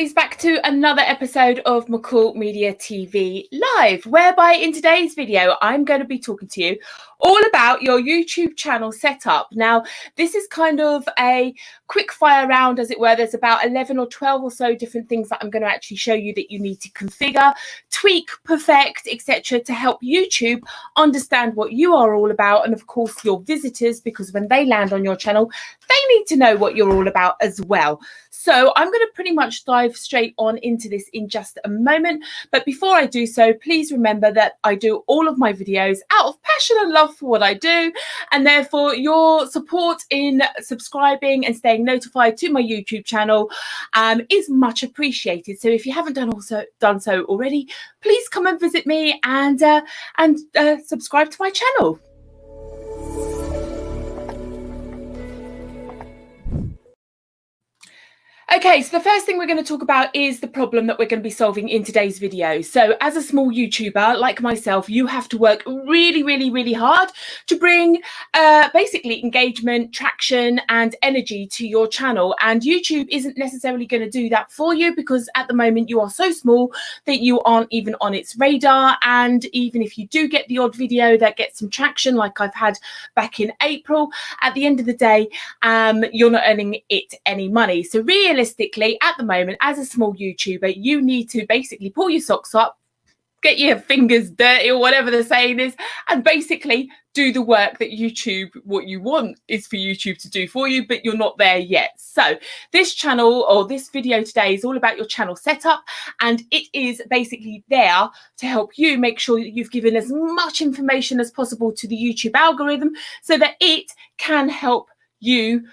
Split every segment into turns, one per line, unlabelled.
guys, back to another episode of McCall Media TV Live, whereby in today's video I'm going to be talking to you all about your YouTube channel setup. Now, this is kind of a quick fire round, as it were. There's about 11 or 12 or so different things that I'm going to actually show you that you need to configure, tweak, perfect, etc., to help YouTube understand what you are all about, and of course your visitors, because when they land on your channel they need to know what you're all about as well. So I'm going to pretty much dive straight on into this in just a moment. But before I do so, please remember that I do all of my videos out of passion and love for what I do. And therefore, your support in subscribing and staying notified to my YouTube channel is much appreciated. So if you haven't done so already, please come and visit me and subscribe to my channel. Okay, so the first thing we're going to talk about is the problem that we're going to be solving in today's video. So as a small YouTuber like myself, you have to work really, really, really hard to bring basically engagement, traction and energy to your channel. And YouTube isn't necessarily going to do that for you, because at the moment you are so small that you aren't even on its radar. And even if you do get the odd video that gets some traction, like I've had back in April, at the end of the day, you're not earning it any money. So realistically, at the moment, as a small YouTuber, you need to basically pull your socks up, get your fingers dirty or whatever the saying is, and basically do the work that what you want is for YouTube to do for you, but you're not there yet. So this channel, or this video today, is all about your channel setup, and it is basically there to help you make sure that you've given as much information as possible to the YouTube algorithm so that it can help you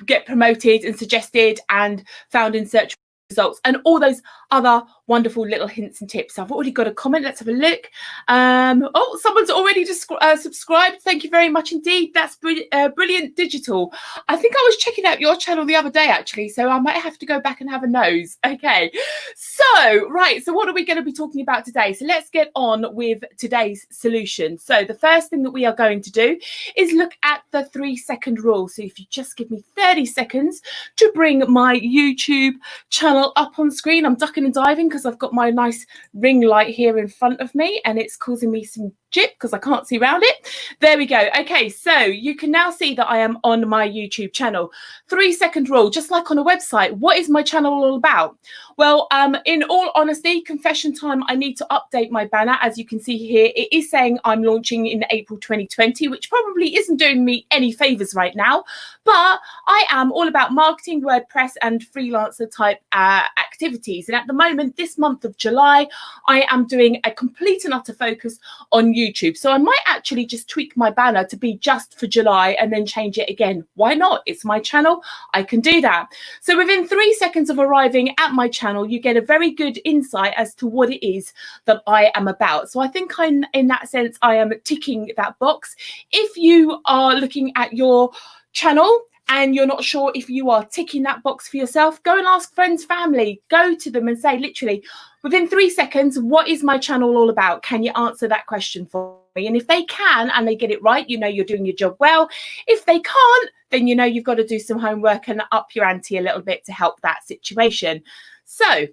get promoted and suggested and found in search results and all those other wonderful little hints and tips. I've already got a comment. Let's have a look. Oh, someone's already just subscribed. Thank you very much indeed. That's brilliant digital. I think I was checking out your channel the other day actually, so I might have to go back and have a nose. Okay, so right, so what are we going to be talking about today? So let's get on with today's solution. So the first thing that we are going to do is look at the 3-second rule. So if you just give me 30 seconds to bring my YouTube channel up on screen. I'm ducking and diving because I've got my nice ring light here in front of me and it's causing me some jip because I can't see around it. There we go. Okay, so you can now see that I am on my YouTube channel. 3-second rule, just like on a website. What is my channel all about? Well, in all honesty, confession time, I need to update my banner. As you can see here, it is saying I'm launching in April 2020, which probably isn't doing me any favors right now, but I am all about marketing, WordPress and freelancer type activities. And at the moment, this month of July, I am doing a complete and utter focus on YouTube. So I might actually just tweak my banner to be just for July and then change it again. Why not? It's my channel. I can do that. So within 3 seconds of arriving at my channel, you get a very good insight as to what it is that I am about. So I think in that sense, I am ticking that box. If you are looking at your channel and you're not sure if you are ticking that box for yourself, go and ask friends, family, go to them and say, literally, within 3 seconds, what is my channel all about? Can you answer that question for me? And if they can and they get it right, you know you're doing your job well. If they can't, then you know you've got to do some homework and up your ante a little bit to help that situation. So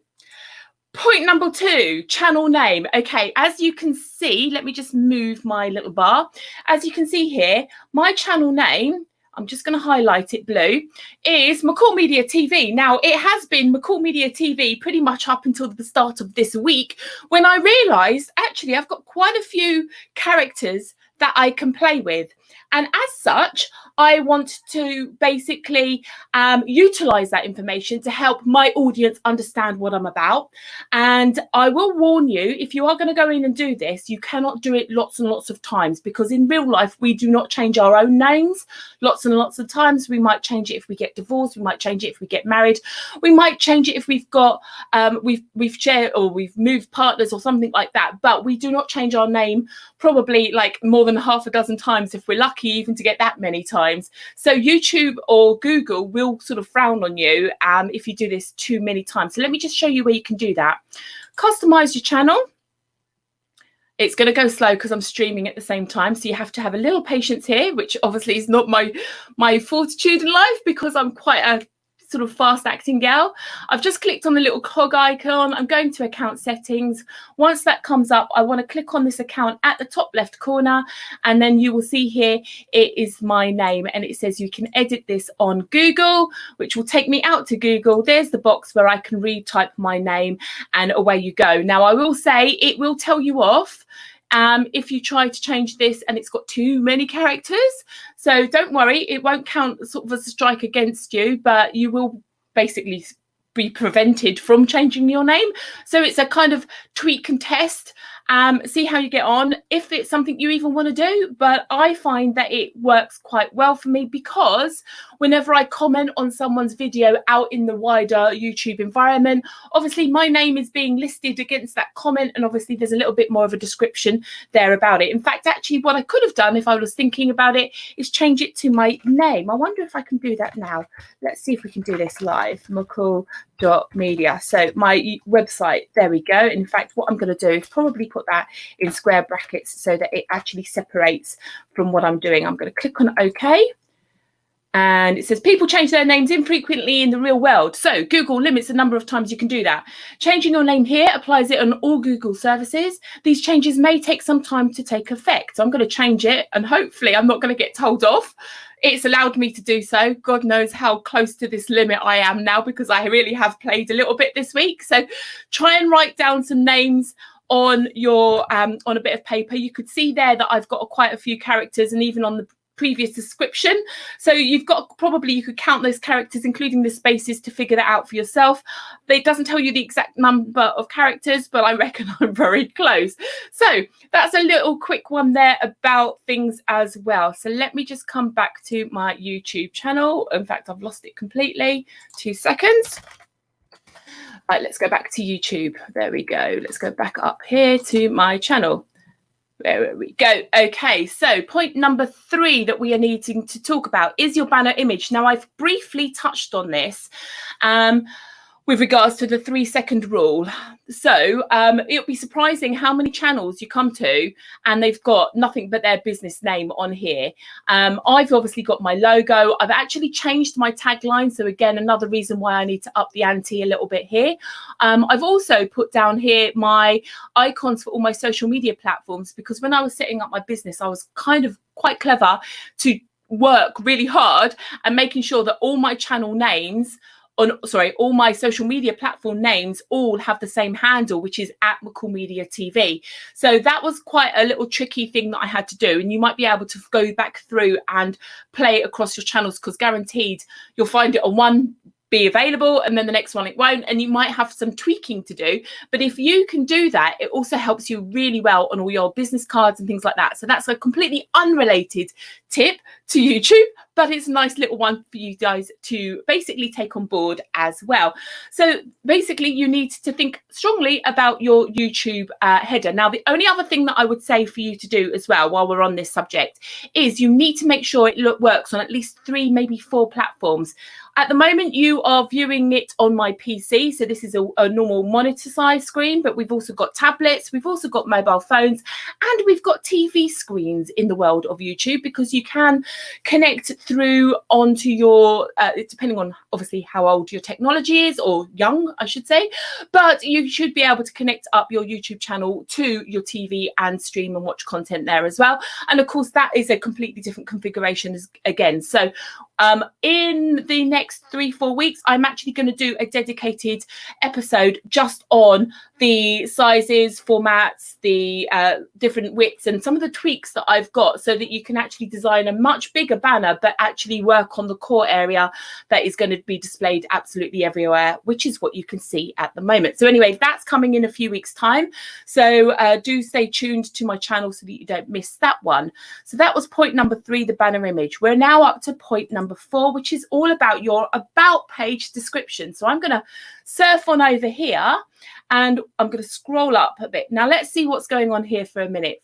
point number 2, channel name. Okay, as you can see, let me just move my little bar. As you can see here, my channel name, I'm just going to highlight it blue, is McCall Media TV. Now, it has been McCall Media TV pretty much up until the start of this week, when I realised, actually, I've got quite a few characters that I can play with. And as such, I want to basically utilize that information to help my audience understand what I'm about. And I will warn you, if you are going to go in and do this, you cannot do it lots and lots of times, because in real life, we do not change our own names lots and lots of times. We might change it if we get divorced. We might change it if we get married. We might change it if we've got, we've shared or we've moved partners or something like that. But we do not change our name probably like more than half a dozen times, if we're lucky even to get that many times. So YouTube or Google will sort of frown on you if you do this too many times. So let me just show you where you can do that. Customize your channel. It's going to go slow because I'm streaming at the same time, so you have to have a little patience here, which obviously is not my fortitude in life, because I'm quite a sort of fast acting gal. I've just clicked on the little cog icon. I'm going to account settings. Once that comes up, I want to click on this account at the top left corner, and then you will see here it is my name, and it says you can edit this on Google, which will take me out to Google. There's the box where I can retype my name, and away you go. Now, I will say it will tell you off if you try to change this and it's got too many characters. So don't worry, it won't count sort of as a strike against you, but you will basically be prevented from changing your name. So it's a kind of tweak and test. See how you get on, if it's something you even want to do. But I find that it works quite well for me, because whenever I comment on someone's video out in the wider YouTube environment, obviously my name is being listed against that comment, and obviously there's a little bit more of a description there about it. In fact, actually what I could have done if I was thinking about it is change it to my name. I wonder if I can do that now. Let's see if we can do this live. Mukul.media. So my website, there we go. In fact, what I'm going to do is probably put that in square brackets so that it actually separates from what I'm doing. I'm going to click on OK. And it says people change their names infrequently in the real world. So Google limits the number of times you can do that. Changing your name here applies it on all Google services. These changes may take some time to take effect. So I'm going to change it, and hopefully I'm not going to get told off. It's allowed me to do so. God knows how close to this limit I am now, because I really have played a little bit this week. So try and write down some names on your on a bit of paper. You could see there that I've got quite a few characters, and even on the previous description. So you've got, probably you could count those characters, including the spaces, to figure that out for yourself. It doesn't tell you the exact number of characters, but I reckon I'm very close. So that's a little quick one there about things as well. So let me just come back to my YouTube channel. In fact, I've lost it completely. 2 seconds. Right, let's go back to YouTube. There we go. Let's go back up here to my channel. There we go. Okay, so point number 3 that we are needing to talk about is your banner image. Now, I've briefly touched on this with regards to the 3-second rule. So it'll be surprising how many channels you come to and they've got nothing but their business name on here. I've obviously got my logo. I've actually changed my tagline. So again, another reason why I need to up the ante a little bit here. I've also put down here my icons for all my social media platforms, because when I was setting up my business, I was kind of quite clever to work really hard and making sure that all my channel names all my social media platform names all have the same handle, which is @MukulMedia TV. So that was quite a little tricky thing that I had to do. And you might be able to go back through and play it across your channels, because guaranteed you'll find it on one be available and then the next one it won't, and you might have some tweaking to do. But if you can do that, it also helps you really well on all your business cards and things like that. So that's a completely unrelated tip to YouTube, but it's a nice little one for you guys to basically take on board as well. So basically you need to think strongly about your YouTube header. Now, the only other thing that I would say for you to do as well while we're on this subject is you need to make sure it works on at least 3, maybe 4 platforms. At the moment, you are viewing it on my PC. So this is a normal monitor size screen, but we've also got tablets, we've also got mobile phones, and we've got TV screens in the world of YouTube, because you can connect through onto your, depending on obviously how old your technology is, or young, I should say, but you should be able to connect up your YouTube channel to your TV and stream and watch content there as well. And of course, that is a completely different configuration again. So in the next 3-4 weeks, I'm actually going to do a dedicated episode just on the sizes, formats, the different widths, and some of the tweaks that I've got, so that you can actually design a much bigger banner, but actually work on the core area that is going to be displayed absolutely everywhere, which is what you can see at the moment. So anyway, that's coming in a few weeks' time. So do stay tuned to my channel so that you don't miss that one. So that was point number 3, the banner image. We're now up to point number 4, which is all about your about page description. So I'm going to surf on over here and I'm going to scroll up a bit. Now let's see what's going on here for a minute.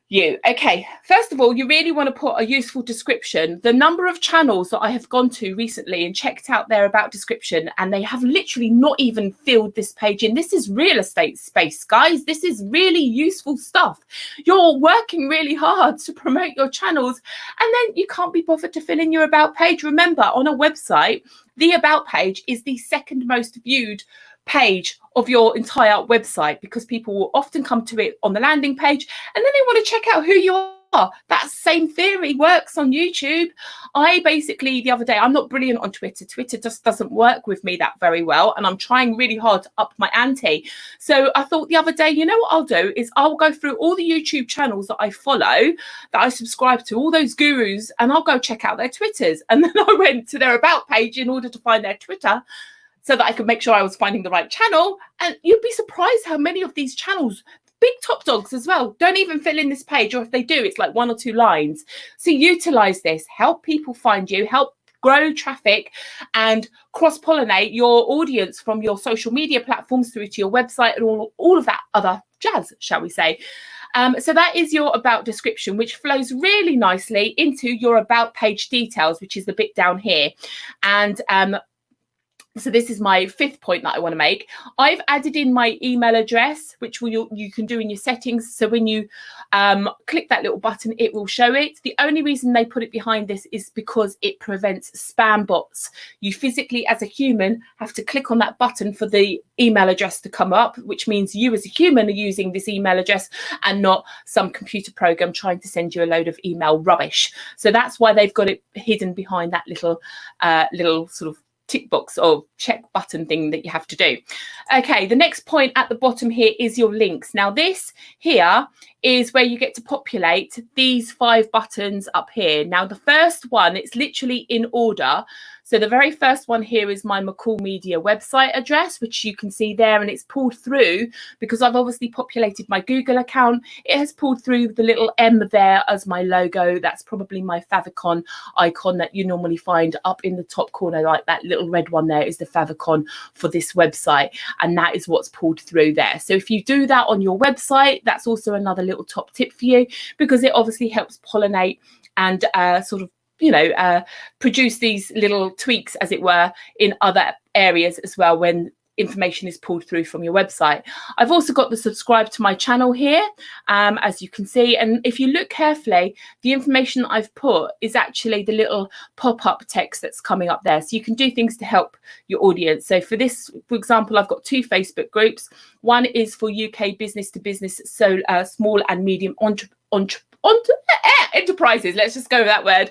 you. Okay, first of all, you really want to put a useful description. The number of channels that I have gone to recently and checked out their about description, and they have literally not even filled this page in. This is real estate space, guys. This is really useful stuff. You're working really hard to promote your channels, and then you can't be bothered to fill in your about page. Remember, on a website, the about page is the second most viewed page of your entire website, because people will often come to it on the landing page and then they want to check out who you are. That same theory works on YouTube. I basically, the other day, I'm not brilliant on Twitter. Twitter just doesn't work with me that very well, and I'm trying really hard to up my ante. So I thought the other day, you know what I'll do is I'll go through all the YouTube channels that I follow, that I subscribe to, all those gurus, and I'll go check out their Twitters. And then I went to their about page in order to find their Twitter, so that I could make sure I was finding the right channel. And you'd be surprised how many of these channels, big top dogs as well, don't even fill in this page, or if they do, it's like 1 or 2 lines. So utilize this, help people find you, help grow traffic, and cross-pollinate your audience from your social media platforms through to your website and all of that other jazz, shall we say. So that is your about description, which flows really nicely into your about page details, which is the bit down here. And so this is my 5th point that I want to make. I've added in my email address, which you can do in your settings. So when you click that little button, it will show it. The only reason they put it behind this is because it prevents spam bots. You physically, as a human, have to click on that button for the email address to come up, which means you as a human are using this email address and not some computer program trying to send you a load of email rubbish. So that's why they've got it hidden behind that little sort of tick box or check button thing that you have to do. Okay, the next point at the bottom here is your links. Now this here is where you get to populate these 5 buttons up here. Now the first one, it's literally in order. So the very first one here is my McCall Media website address, which you can see there, and it's pulled through because I've obviously populated my Google account. It has pulled through the little M there as my logo. That's probably my favicon icon that you normally find up in the top corner, like that little red one there is the favicon for this website, and that is what's pulled through there. So if you do that on your website, that's also another little top tip for you, because it obviously helps pollinate and sort of produce these little tweaks, as it were, in other areas as well when information is pulled through from your website. I've also got the subscribe to my channel here, as you can see, and if you look carefully, the information I've put is actually the little pop-up text that's coming up there, so you can do things to help your audience. So for this, for example, I've got 2 Facebook groups. One is for UK business to business, so small and medium enterprises, let's just go with that word,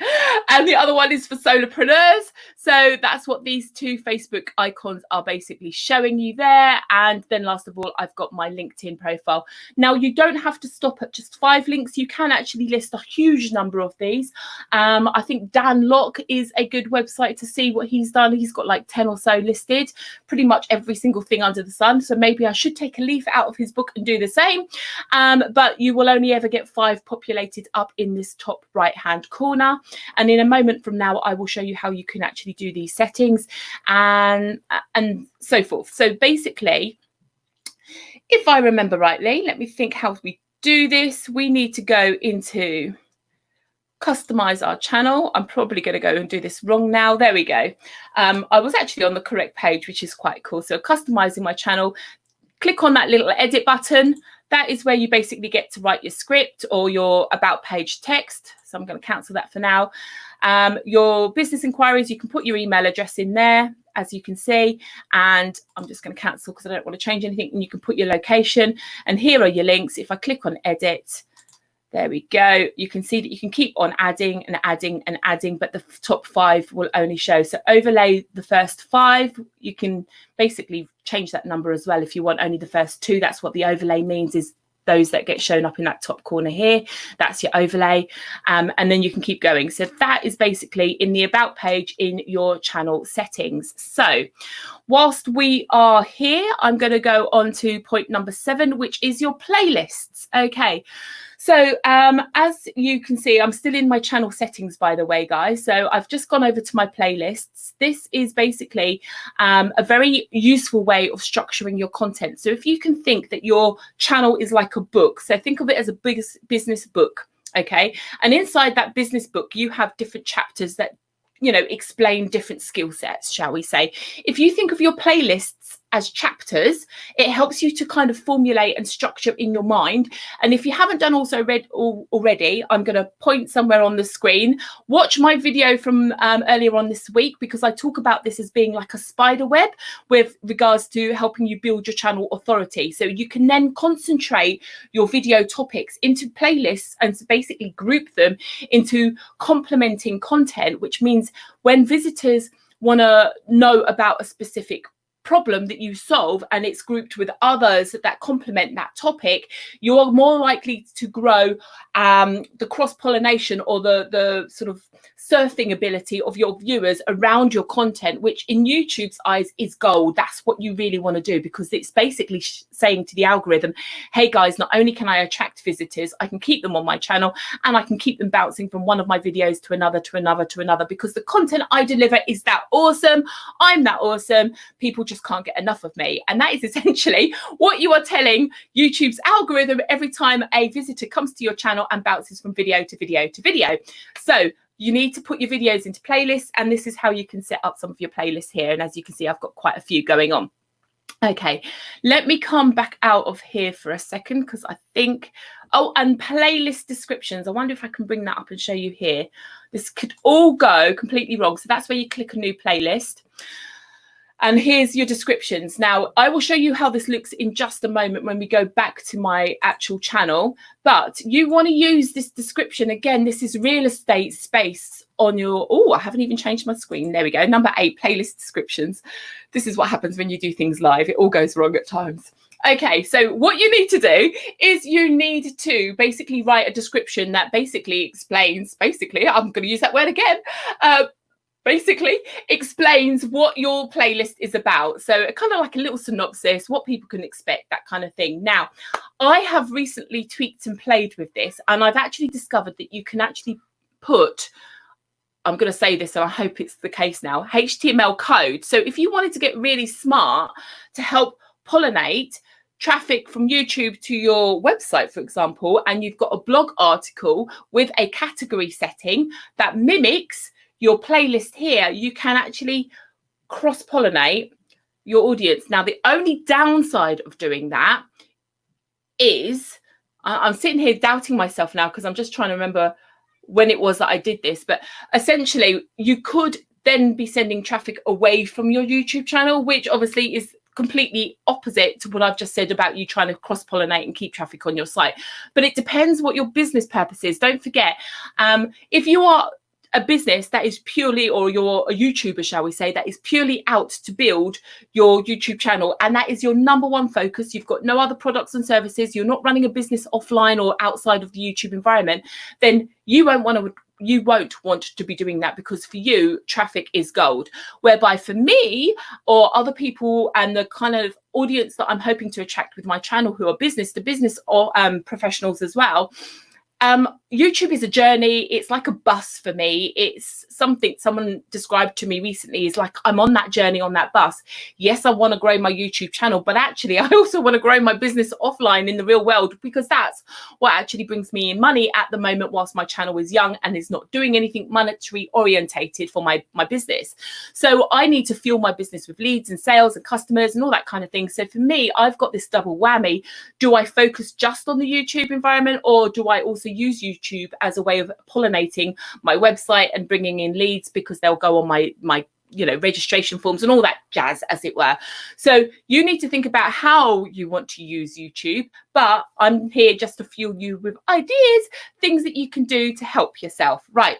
and the other one is for solopreneurs. So that's what these 2 Facebook icons are basically showing you there. And then last of all, I've got my LinkedIn profile. Now you don't have to stop at just 5 links, you can actually list a huge number of these. I think Dan Locke is a good website to see what he's done. He's got like 10 or so listed, pretty much every single thing under the sun. So maybe I should take a leaf out of his book and do the same, but you will only ever get 5 populated up in this top right hand corner. And in a moment from now, I will show you how you can actually do these settings and so forth. So basically, if I remember rightly, let me think how we do this. We need to go into customize our channel. I'm probably going to go and do this wrong now. There we go. I was actually on the correct page, which is quite cool. So customizing my channel, click on that little edit button. That is where you basically get to write your script or your about page text. So I'm going to cancel that for now. Your business inquiries, you can put your email address in there, as you can see, and I'm just going to cancel because I don't want to change anything. And you can put your location, and here are your links. If I click on edit, there we go. You can see that you can keep on adding and adding and adding, but the top 5 will only show. So overlay the first 5. You can basically change that number as well if you want only the first 2. That's what the overlay means, is those that get shown up in that top corner here. That's your overlay, and then you can keep going. So that is basically in the about page in your channel settings. So whilst we are here, I'm going to go on to point number 7, which is your playlists. Okay, So as you can see, I'm still in my channel settings, by the way, guys. So I've just gone over to my playlists. This is basically a very useful way of structuring your content. So if you can think that your channel is like a book, so think of it as a business book, okay? And inside that business book, you have different chapters that, you know, explain different skill sets, shall we say. If you think of your playlists as chapters, it helps you to kind of formulate and structure in your mind. And if you haven't done also read already, I'm going to point somewhere on the screen. Watch my video from earlier on this week, because I talk about this as being like a spider web with regards to helping you build your channel authority. So you can then concentrate your video topics into playlists and basically group them into complementing content, which means when visitors want to know about a specific problem that you solve and it's grouped with others that complement that topic, you're more likely to grow the cross-pollination or the sort of surfing ability of your viewers around your content, which in YouTube's eyes is gold. That's what you really want to do, because it's basically saying to the algorithm, hey guys, not only can I attract visitors, I can keep them on my channel and I can keep them bouncing from one of my videos to another, to another, to another, because the content I deliver is that awesome. I'm that awesome. People just can't get enough of me. And that is essentially what you are telling YouTube's algorithm every time a visitor comes to your channel and bounces from video to video to video. So you need to put your videos into playlists, and this is how you can set up some of your playlists here. And as you can see, I've got quite a few going on. Okay, let me come back out of here for a second, because I think, oh, and playlist descriptions. I wonder if I can bring that up and show you here. This could all go completely wrong. So that's where you click a new playlist. And here's your descriptions. Now, I will show you how this looks in just a moment when we go back to my actual channel. But you want to use this description. Again, this is real estate space on your, oh, I haven't even changed my screen. There we go. Number 8, playlist descriptions. This is what happens when you do things live. It all goes wrong at times. Okay, so what you need to do is you need to basically write a description that basically explains, I'm going to use that word again, basically explains what your playlist is about. So kind of like a little synopsis, what people can expect, that kind of thing. Now, I have recently tweaked and played with this, and I've actually discovered that you can actually put, I'm going to say this, and I hope it's the case now, HTML code. So if you wanted to get really smart to help pollinate traffic from YouTube to your website, for example, and you've got a blog article with a category setting that mimics your playlist here, you can actually cross-pollinate your audience. Now, the only downside of doing that is, I'm sitting here doubting myself now because I'm just trying to remember when it was that I did this, but essentially you could then be sending traffic away from your YouTube channel, which obviously is completely opposite to what I've just said about you trying to cross-pollinate and keep traffic on your site. But it depends what your business purpose is. Don't forget, if you are a business that is purely, or you're a YouTuber, shall we say, that is purely out to build your YouTube channel, and that is your number one focus, you've got no other products and services, you're not running a business offline or outside of the YouTube environment, then you won't want to be doing that, because for you, traffic is gold. Whereby for me or other people and the kind of audience that I'm hoping to attract with my channel, who are business to business or professionals as well, YouTube is a journey. It's like a bus for me. It's something someone described to me recently is like, I'm on that journey on that bus. Yes, I want to grow my YouTube channel, but actually I also want to grow my business offline in the real world, because that's what actually brings me in money at the moment whilst my channel is young and is not doing anything monetary orientated for my business. So I need to fuel my business with leads and sales and customers and all that kind of thing. So for me, I've got this double whammy. Do I focus just on the YouTube environment, or do I also use YouTube as a way of pollinating my website and bringing in leads, because they'll go on my registration forms and all that jazz, as it were. So you need to think about how you want to use YouTube, but I'm here just to fuel you with ideas, things that you can do to help yourself. Right.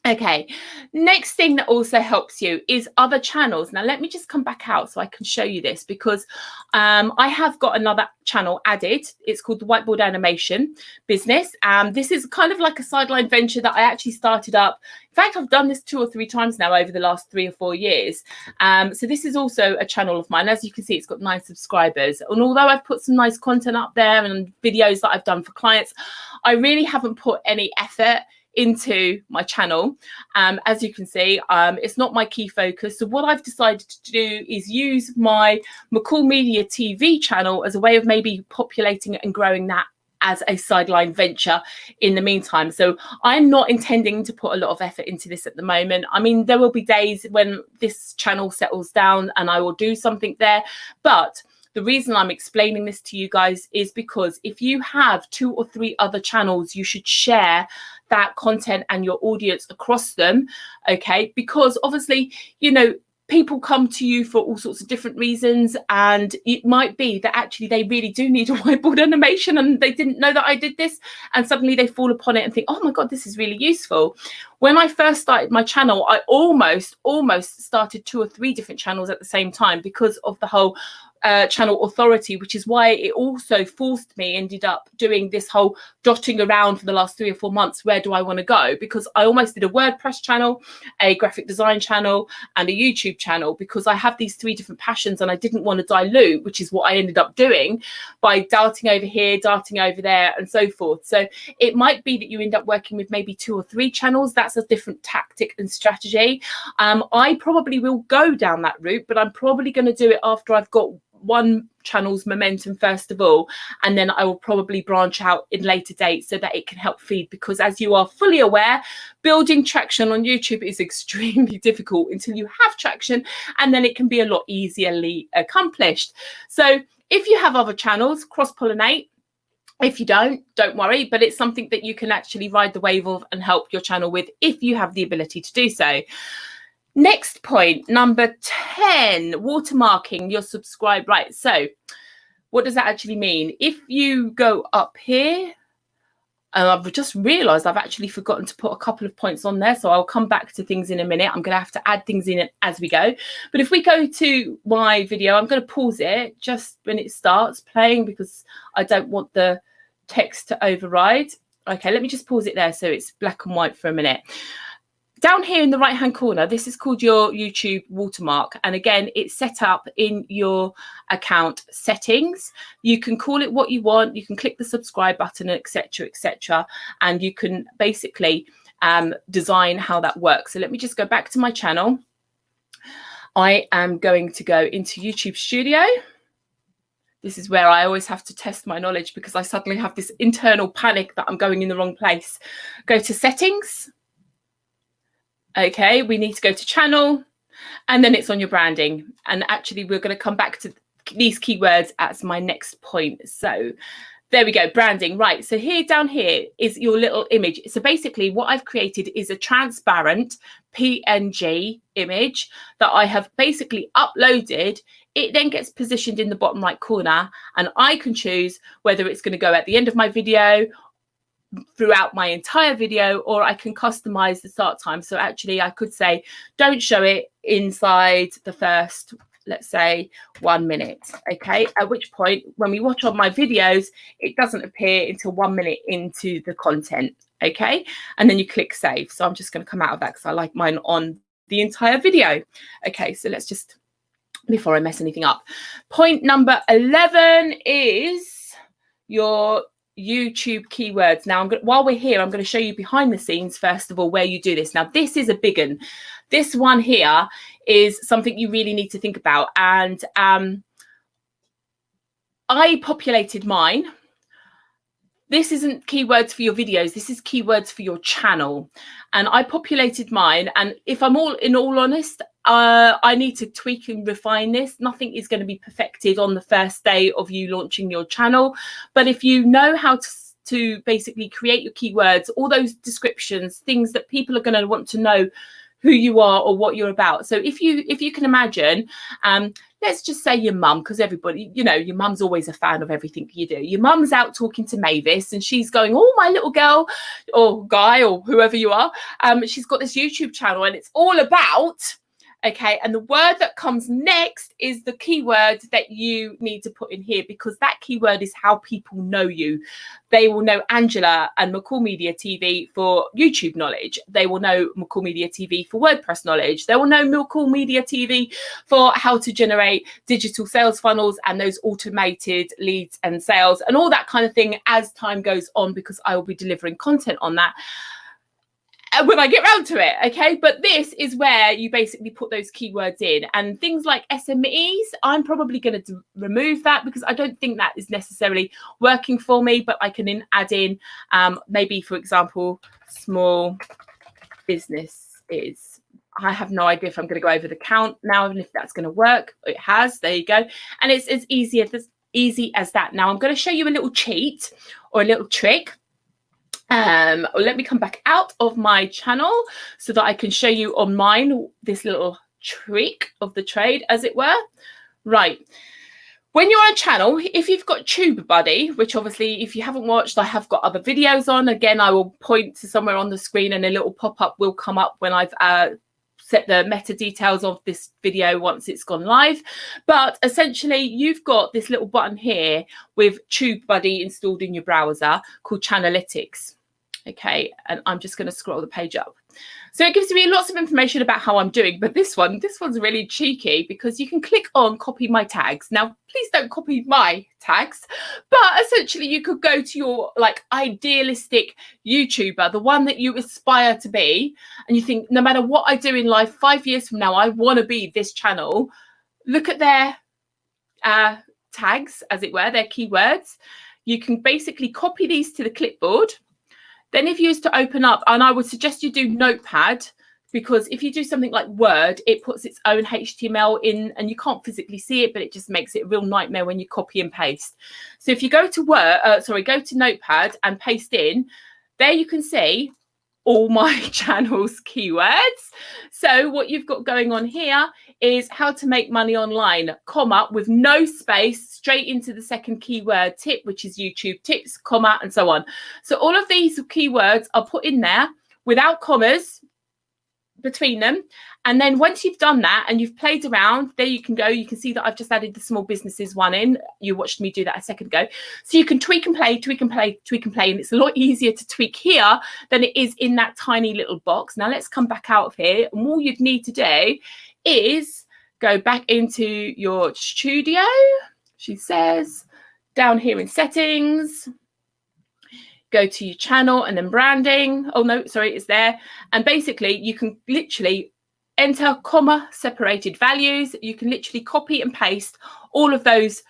Okay, next thing that also helps you is other channels. Now, let me just come back out so I can show you this, because I have got another channel added. It's called the Whiteboard Animation Business. This is kind of like a sideline venture that I actually started up. In fact, I've done this 2 or 3 times now over the last 3 or 4 years. So this is also a channel of mine. As you can see, it's got 9 subscribers. And although I've put some nice content up there and videos that I've done for clients, I really haven't put any effort into my channel. As you can see, it's not my key focus. So what I've decided to do is use my McCall Media TV channel as a way of maybe populating it and growing that as a sideline venture in the meantime. So I'm not intending to put a lot of effort into this at the moment. I mean, there will be days when this channel settles down and I will do something there, but the reason I'm explaining this to you guys is because if you have 2 or 3 other channels, you should share that content and your audience across them, okay? Because obviously, you know, people come to you for all sorts of different reasons, and it might be that actually they really do need a whiteboard animation and they didn't know that I did this, and suddenly they fall upon it and think, oh my God, this is really useful. When I first started my channel, I almost started 2 or 3 different channels at the same time because of the whole channel authority, which is why it also forced me, ended up doing this whole dotting around for the last 3 or 4 months. Where do I want to go? Because I almost did a WordPress channel, a graphic design channel, and a YouTube channel, because I have these 3 different passions and I didn't want to dilute, which is what I ended up doing by darting over here, darting over there, and so forth. So it might be that you end up working with maybe 2 or 3 channels. That's a different tactic and strategy. I probably will go down that route, but I'm probably going to do it after I've got one channel's momentum first of all, and then I will probably branch out in later dates so that it can help feed, because as you are fully aware, building traction on YouTube is extremely difficult until you have traction, and then it can be a lot easily accomplished. So if you have other channels, cross-pollinate. If you don't worry, but it's something that you can actually ride the wave of and help your channel with if you have the ability to do so. Next point, number 10, watermarking your subscribe. Right, so what does that actually mean? If you go up here, and I've just realized I've actually forgotten to put a couple of points on there, so I'll come back to things in a minute. I'm going to have to add things in as we go. But if we go to my video, I'm going to pause it just when it starts playing because I don't want the text to override. Okay, let me just pause it there so it's black and white for a minute. Down here in the right hand corner, this is called your YouTube watermark. And again, it's set up in your account settings. You can call it what you want. You can click the subscribe button, etc., etc. And you can basically design how that works. So let me just go back to my channel. I am going to go into YouTube Studio. This is where I always have to test my knowledge because I suddenly have this internal panic that I'm going in the wrong place. Go to settings. Okay, we need to go to channel, and then it's on your branding. And actually, we're going to come back to these keywords as my next point. So there we go, branding. Right, so here down here is your little image. So basically what I've created is a transparent PNG image that I have basically uploaded. It then gets positioned in the bottom right corner, and I can choose whether it's going to go at the end of my video, throughout my entire video, or I can customize the start time. So actually I could say, don't show it inside the first, let's say 1 minute. Okay, at which point when we watch on my videos, it doesn't appear until 1 minute into the content. Okay, and then you click save. So I'm just going to come out of that because I like mine on the entire video. Okay, so let's just, before I mess anything up, point number 11 is your YouTube keywords. Now, while we're here, I'm going to show you behind the scenes, first of all, where you do this. Now, this is a big one. This one here is something you really need to think about. And I populated mine. This isn't keywords for your videos. This is keywords for your channel. And I populated mine. And if I'm in all honest, I need to tweak and refine this. Nothing is going to be perfected on the first day of you launching your channel. But if you know how to basically create your keywords, all those descriptions, things that people are going to want to know who you are or what you're about. So if you can imagine, let's just say your mum, because everybody, you know, your mum's always a fan of everything you do. Your mum's out talking to Mavis and she's going, oh, my little girl or guy or whoever you are, she's got this YouTube channel and it's all about, okay, and the word that comes next is the keyword that you need to put in here, because that keyword is how people know you. They will know Angela and McCall Media TV for YouTube knowledge. They will know McCall Media TV for WordPress knowledge. They will know McCall Media TV for how to generate digital sales funnels and those automated leads and sales and all that kind of thing as time goes on, because I will be delivering content on that when I get round to it, okay? But this is where you basically put those keywords in, and things like SMEs, I'm probably going to remove that because I don't think that is necessarily working for me, but I can add in maybe, for example, small business is. I have no idea if I'm going to go over the count now and if that's going to work. It has, there you go. And it's as easy as that. Now I'm going to show you a little cheat or a little trick. Let me come back out of my channel so that I can show you on mine this little trick of the trade, as it were. Right. When you're on a channel, if you've got TubeBuddy, which obviously if you haven't watched, I have got other videos on. Again, I will point to somewhere on the screen and a little pop-up will come up when I've set the meta details of this video once it's gone live. But essentially, you've got this little button here with TubeBuddy installed in your browser called Channelytics. Okay, and I'm just going to scroll the page up. So it gives me lots of information about how I'm doing, but this one's really cheeky because you can click on copy my tags. Now, please don't copy my tags, but essentially you could go to your like idealistic YouTuber, the one that you aspire to be, and you think no matter what I do in life, 5 years from now, I want to be this channel. Look at their tags, as it were, their keywords. You can basically copy these to the clipboard. Then if you use to open up, and I would suggest you do Notepad, because if you do something like Word, it puts its own HTML in and you can't physically see it, but it just makes it a real nightmare when you copy and paste. So if you go to go to Notepad and paste in, there you can see all my channel's keywords. So what you've got going on here is how to make money online, comma, with no space, straight into the second keyword tip, which is YouTube tips, comma, and so on. So all of these keywords are put in there without commas between them. And then once you've done that and you've played around, there you can go. You can see that I've just added the small businesses one in. You watched me do that a second ago. So you can tweak and play, tweak and play, tweak and play. And it's a lot easier to tweak here than it is in that tiny little box. Now let's come back out of here. And all you'd need to do is go back into your studio, she says, down here in settings, go to your channel and then branding. Oh no, sorry, it's there. And basically you can literally enter comma separated values. You can literally copy and paste all of those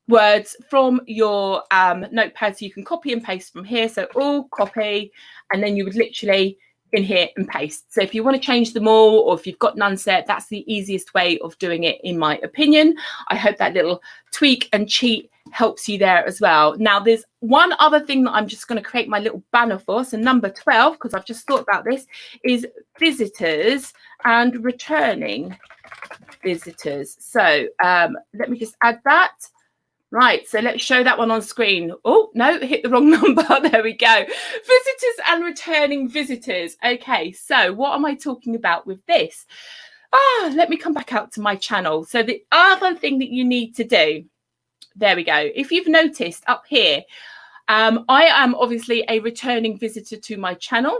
words from your notepad. So you can copy and paste from here. So all copy, and then you would literally in here and paste. So if you want to change them all, or if you've got none set, that's the easiest way of doing it, in my opinion. I hope that little tweak and cheat helps you there as well. Now, there's one other thing that I'm just going to create my little banner for. So number 12, because I've just thought about this, is visitors and returning visitors. So let me just add that. Right, so let's show that one on screen. Oh, no, hit the wrong number. There we go. Visitors and returning visitors. Okay, so what am I talking about with this? Let me come back out to my channel. So the other thing that you need to do, there we go. If you've noticed up here, I am obviously a returning visitor to my channel.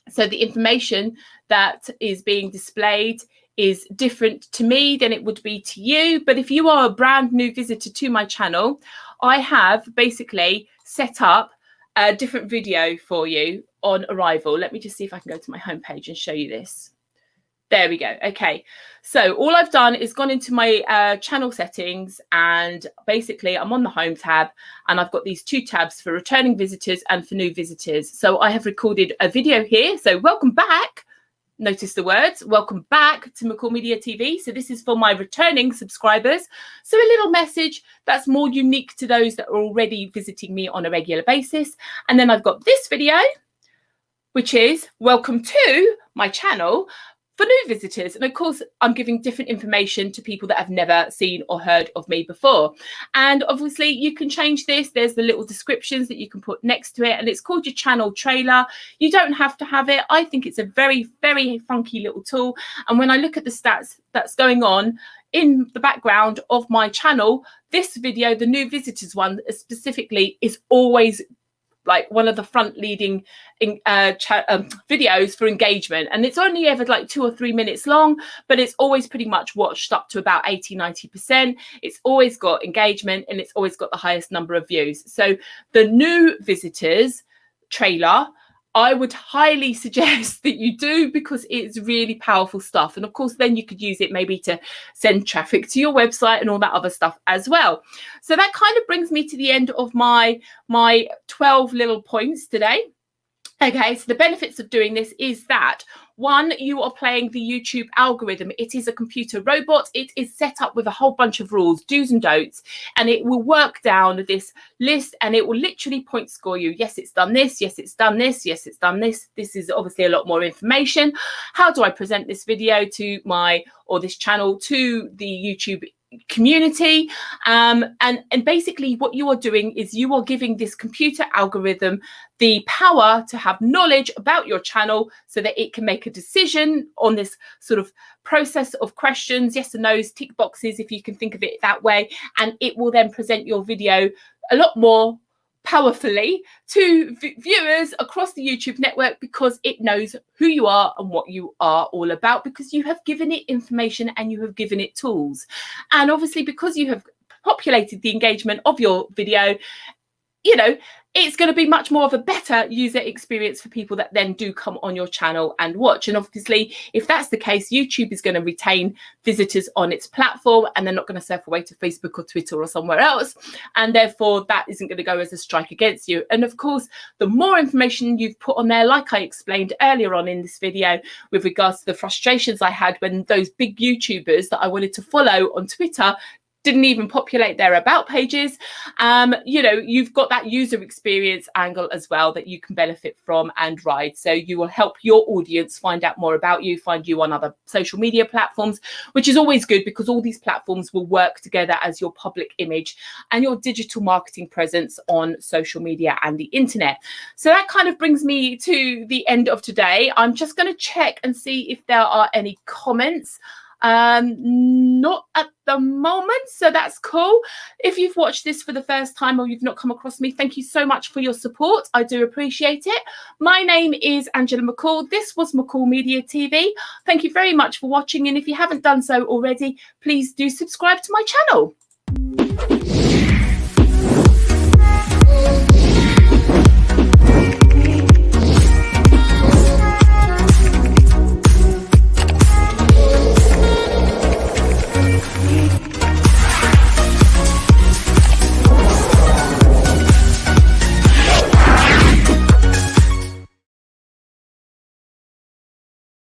So the information that is being displayed is different to me than it would be to you. But if you are a brand new visitor to my channel, I have basically set up a different video for you on arrival. Let me just see if I can go to my homepage and show you this. There we go. Okay, so all I've done is gone into my channel settings, and basically I'm on the home tab, and I've got these two tabs for returning visitors and for new visitors. So I have recorded a video here. So welcome back. Notice the words, welcome back to McCall Media TV. So this is for my returning subscribers. So a little message that's more unique to those that are already visiting me on a regular basis. And then I've got this video, which is welcome to my channel for new visitors. And of course, I'm giving different information to people that have never seen or heard of me before. And obviously you can change this. There's the little descriptions that you can put next to it, and it's called your channel trailer. You don't have to have it. I think it's a very, very funky little tool. And when I look at the stats that's going on in the background of my channel, this video, the new visitors one specifically, is always like one of the front leading videos for engagement. And it's only ever like 2 or 3 minutes long, but it's always pretty much watched up to about 80–90%. It's always got engagement, and it's always got the highest number of views. So the new visitors trailer, I would highly suggest that you do, because it's really powerful stuff. And of course, then you could use it maybe to send traffic to your website and all that other stuff as well. So that kind of brings me to the end of my 12 little points today. Okay, so the benefits of doing this is that, one, you are playing the YouTube algorithm. It is a computer robot. It is set up with a whole bunch of rules, do's and don'ts, and it will work down this list, and it will literally point score you. Yes, it's done this. Yes, it's done this. Yes, it's done this. This is obviously a lot more information. How do I present this video to this channel to the YouTube community? And basically what you are doing is you are giving this computer algorithm the power to have knowledge about your channel, so that it can make a decision on this sort of process of questions, yes and no's, tick boxes, if you can think of it that way. And it will then present your video a lot more powerfully to viewers across the YouTube network, because it knows who you are and what you are all about, because you have given it information and you have given it tools. And obviously, because you have populated the engagement of your video, you know, it's going to be much more of a better user experience for people that then do come on your channel and watch. And obviously, if that's the case, YouTube is going to retain visitors on its platform, and they're not going to surf away to Facebook or Twitter or somewhere else. And therefore, that isn't going to go as a strike against you. And of course, the more information you've put on there, like I explained earlier on in this video, with regards to the frustrations I had when those big YouTubers that I wanted to follow on Twitter didn't even populate their about pages. You know, you've got that user experience angle as well that you can benefit from and ride. So you will help your audience find out more about you, find you on other social media platforms, which is always good, because all these platforms will work together as your public image and your digital marketing presence on social media and the internet. So that kind of brings me to the end of today. I'm just going to check and see if there are any comments. Not at the moment, so that's cool. If you've watched this for the first time or you've not come across me, thank you so much for your support. I do appreciate it. My name is Angela McCall. This was McCall Media TV. Thank you very much for watching, and if you haven't done so already, please do subscribe to my channel.